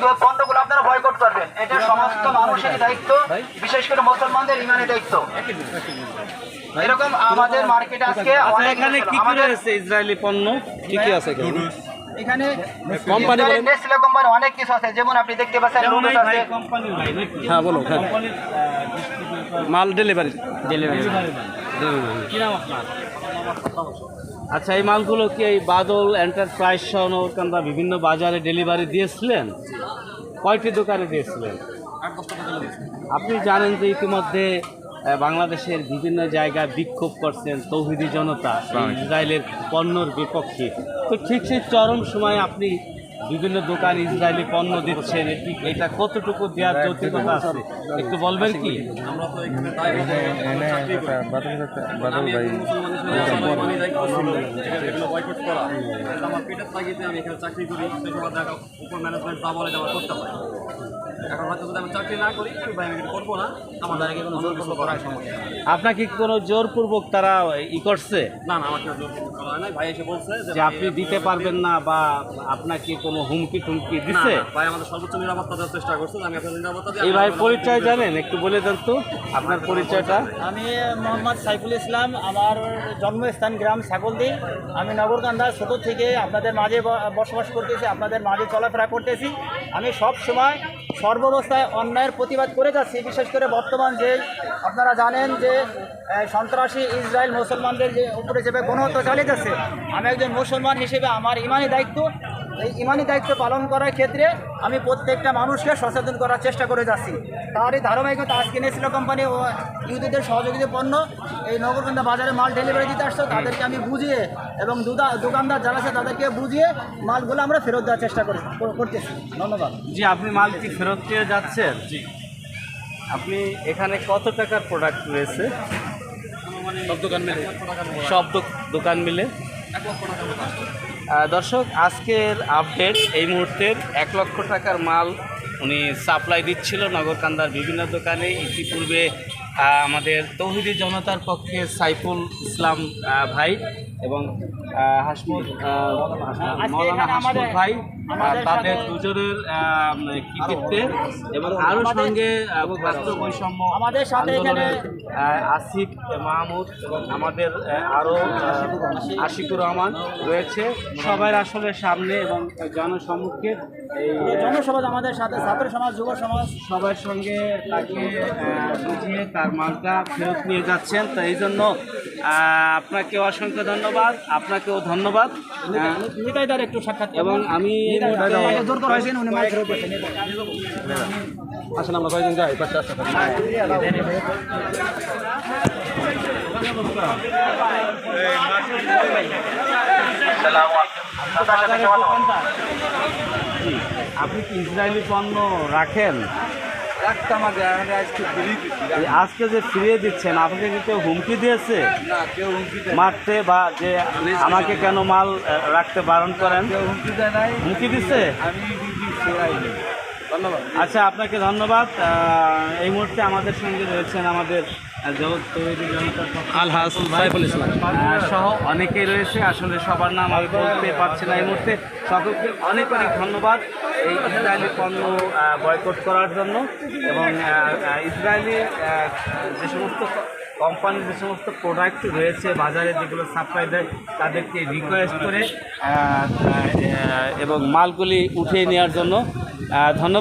কিন্তু ওই পণ্যগুলো আপনারা বয়কট করবেন। এটা সমস্ত মানুষেরই দায়িত্ব, বিশেষ করে মুসলমানদের ইমানের দায়িত্ব। এরকম আমাদের মার্কেটে আজকে এখানে কি কি রয়েছে? ইসরায়েলি পণ্য কি কি আছে এখানে কোম্পানি নেসলে কোম্পানি অনেক কিছু আছে, যেমন আপনি দেখতে পাচ্ছেন লুলুস আছে। হ্যাঁ বলো। মাল ডেলিভারি কি নাম আপনার? আচ্ছা, এই মালগুলো কি এই বাদল এন্টারপ্রাইজ সহ নগরকান্দা বিভিন্ন বাজারে ডেলিভারি দিয়েছিলেন? কয়টি দোকানে দিয়েছিলেন? আপনি জানেন যে ইতিমধ্যে বাংলাদেশের বিভিন্ন জায়গায় বিক্ষোভ করছেন তৌহিদি জনতা ইসরায়েলের পণ্যর বিপক্ষে। তো ঠিক সেই চরম সময় আপনি বিভিন্ন দোকান ইসরায়েলি পণ্য দিচ্ছেন, এটা কতটুকু দেওয়ার যৌক্তিকতা আছে একটু বলবেন কি? আমরা তো এখানে বয়কট করা আমার পেটের তাগিদে আমি এখানে চাকরি করি, উপর ম্যানেজমেন্ট যা বলে যাওয়া করতে পারি। এখন হয়তো যদি আমি চাকরি না করি ভাই আমি করবো না, আমার দ্বারা কোনো জোরপূর্বক করার সমস্যা। আপনাকে কোনো জোরপূর্বক তারা করছে? না না, আমাকে জোরপূর্বক করা হয় না। ভাই এসে বলছে যে আপনি দিতে পারবেন না বা আপনাকে কোনো হুমকি টুমকি দিচ্ছে? ভাই আমাদের সর্বোচ্চ নিরাপত্তা দেওয়ার চেষ্টা করছে, আমি আপনার নিরাপত্তা দিই। এই ভাই পরিচয় জানেন? একটু বলে দেন তো আপনার পরিচয়টা। আমি মোহাম্মদ সাইফুল ইসলাম, আমার জন্মস্থান গ্রাম ছাগলদি। আমি নগরকান্দা ছোট থেকে আপনাদের মাঝে বসবাস করতেছি, আপনাদের মাঝে চলাফেরা করতেছি। আমি সব সময় সর্বাবস্থায় অন্যায়ের প্রতিবাদ করে যাচ্ছি। বিশেষ করে বর্তমান যে আপনারা জানেন যে সন্ত্রাসী ইসরায়েল মুসলমানদের যে উপরে যেভাবে গণহত্যা চালিয়ে যাচ্ছে, আমি একজন মুসলমান হিসেবে আমার ইমানি দায়িত্ব, এই ইমানি দায়িত্ব পালন করার ক্ষেত্রে আমি প্রত্যেকটা মানুষকে সচেতন করার চেষ্টা করে যাচ্ছি। তারই ধারাবাহিকতা আজকে নেসলে কোম্পানি ও ইহুদিদের সহযোগিতা পণ্য এই নগরকান্দা বাজারে মাল ডেলিভারি দিতে আসতো, তাদেরকে আমি বুঝিয়ে এবং দোকানদার যারা আছে তাদেরকে বুঝিয়ে মালগুলো আমরা ফেরত দেওয়ার চেষ্টা করতেছি। ধন্যবাদ। জি, আপনি মালটি ফেরত দিয়ে যাচ্ছেন? জি। আপনি এখানে কত টাকার প্রোডাক্ট রয়েছে? সব দোকান মিলে 1 লক্ষ টাকার মতো আসছে। দর্শক, আজকের আপডেট এই মুহূর্তের 1 লক্ষ টাকার মাল উনি সাপ্লাই দিচ্ছিল নগরকান্দার বিভিন্ন দোকানে। ইতিপূর্বে আমাদের তৌহিদি জনতার পক্ষে সাইফুল ইসলাম ভাই এবং মৌলানা হাসমুদ ভাই, তাদের দুজনের কৃতিত্বে এবং আরও সঙ্গে রাষ্ট্র বৈষম্য আমাদের সাথে এখানে আসিফ মাহমুদ এবং আমাদের আরও আশিকুর রহমান রয়েছে। সবাই আসলে সামনে এবং জনসম্মুখে এই জনসমাজ আমাদের সাথে, ছাত্র সমাজ, যুব সমাজ সবার সঙ্গে তাকে বুঝিয়ে তার মালটা ফেরত নিয়ে যাচ্ছেন। তো এই জন্য আপনাকে অসংখ্য ধন্যবাদ, আপনাকেও ধন্যবাদ। নিতাইদার একটু সাক্ষাৎ এবং আমি আসলে আমরা কয়েকজন যাই আপনি কি ইসরায়েলি পণ্য রাখেন? আজকে যে ফিরিয়ে দিচ্ছেন, আপনাকে কি কেউ হুমকি দিয়েছে মারতে বা যে আমাকে কেন মাল রাখতে বারণ করেন? হুমকি দিচ্ছে? ধন্যবাদ। আচ্ছা, আপনাকে ধন্যবাদ। এই মুহূর্তে আমাদের সঙ্গে রয়েছেন আমাদের আলহাজ সাইফুল ইসলাম সহ অনেকেই রয়েছে। আসলে সবার নাম আমি বলতে পারছি না এই মুহূর্তে। সকলকে অনেক অনেক ধন্যবাদ এই ইসরায়েলি পণ্য বয়কট করার জন্য। এবং ইসরায়েলি যে সমস্ত কোম্পানির যে সমস্ত প্রোডাক্ট রয়েছে বাজারে যেগুলো সাপ্লাই দেয়, তাদেরকে রিকোয়েস্ট করে এবং মালগুলি উঠিয়ে নেওয়ার জন্য ধন্যবাদ।